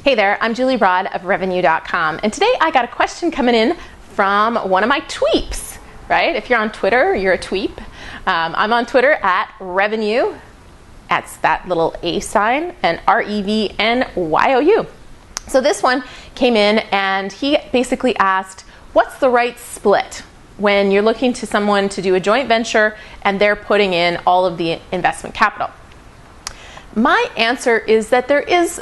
Hey there, I'm Julie Broad of Revenue.com, and today I got a question coming in from one of my tweeps, right? If you're on Twitter, you're a tweep. I'm on Twitter at Revenue. That's that little A sign, and REVNYOU. So this one came in, and he basically asked, what's the right split when you're looking to someone to do a joint venture and they're putting in all of the investment capital? My answer is that there is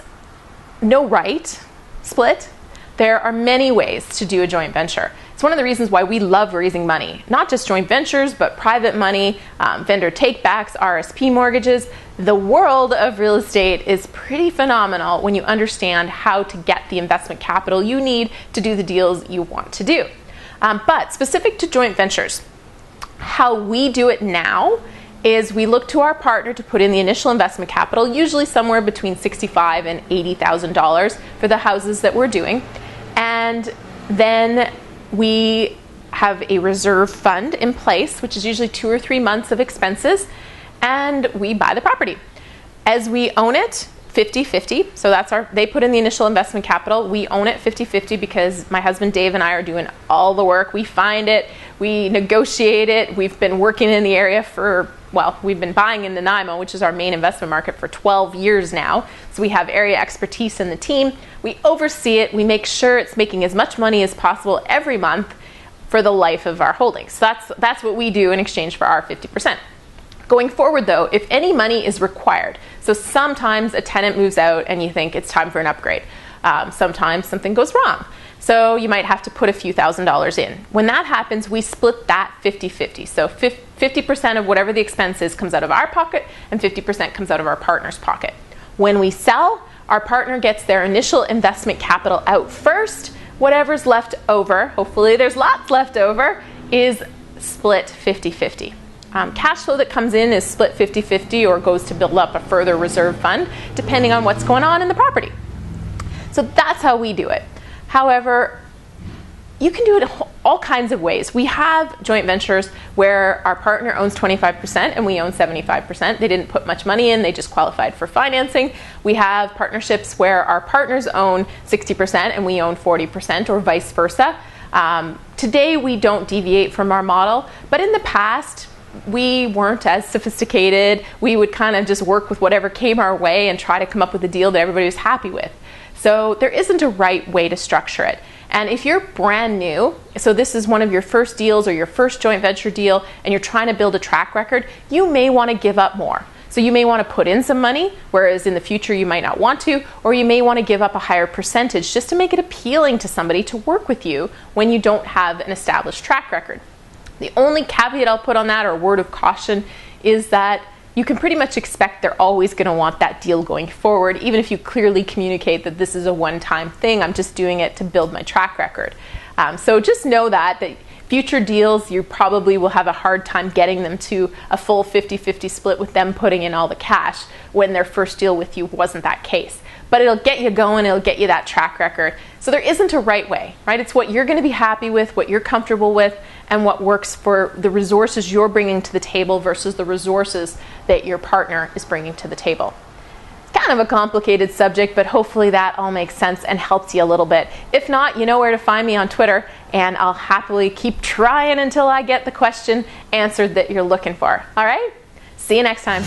no right split. There are many ways to do a joint venture. It's one of the reasons why we love raising money, not just joint ventures, but private money, vendor takebacks, RSP mortgages. The world of real estate is pretty phenomenal when you understand how to get the investment capital you need to do the deals you want to do. But specific to joint ventures, how we do it now is we look to our partner to put in the initial investment capital, usually somewhere between $65,000 and $80,000 for the houses that we're doing. And then we have a reserve fund in place, which is usually 2 or 3 months of expenses, and we buy the property. As we own it, 50-50, so they put in the initial investment capital, we own it 50-50 because my husband Dave and I are doing all the work. We find it, we negotiate it, we've been working in the area we've been buying in Nanaimo, which is our main investment market, for 12 years now. So we have area expertise in the team. We oversee it. We make sure it's making as much money as possible every month for the life of our holdings. So that's what we do in exchange for our 50%. Going forward, though, if any money is required, so sometimes a tenant moves out and you think it's time for an upgrade. Sometimes something goes wrong. So you might have to put a few $1,000s in. When that happens, we split that 50-50. So 50% of whatever the expense is comes out of our pocket and 50% comes out of our partner's pocket. When we sell, our partner gets their initial investment capital out first. Whatever's left over, hopefully there's lots left over, is split 50-50. Cash flow that comes in is split 50-50 or goes to build up a further reserve fund, depending on what's going on in the property. So that's how we do it. However, you can do it all kinds of ways. We have joint ventures where our partner owns 25% and we own 75%. They didn't put much money in, they just qualified for financing. We have partnerships where our partners own 60% and we own 40%, or vice versa. Today we don't deviate from our model, but in the past we weren't as sophisticated. We would kind of just work with whatever came our way and try to come up with a deal that everybody was happy with. So there isn't a right way to structure it. And if you're brand new, so this is one of your first deals or your first joint venture deal, and you're trying to build a track record, you may want to give up more. So you may want to put in some money, whereas in the future you might not want to, or you may want to give up a higher percentage just to make it appealing to somebody to work with you when you don't have an established track record. The only caveat I'll put on that, or word of caution, is that you can pretty much expect they're always going to want that deal going forward, even if you clearly communicate that this is a one-time thing, I'm just doing it to build my track record. So just know that future deals, you probably will have a hard time getting them to a full 50-50 split with them putting in all the cash when their first deal with you wasn't that case. But it'll get you going, it'll get you that track record. So there isn't a right way, right? It's what you're going to be happy with, what you're comfortable with, and what works for the resources you're bringing to the table versus the resources that your partner is bringing to the table. It's kind of a complicated subject, but hopefully that all makes sense and helps you a little bit. If not, you know where to find me on Twitter, and I'll happily keep trying until I get the question answered that you're looking for. All right? See you next time.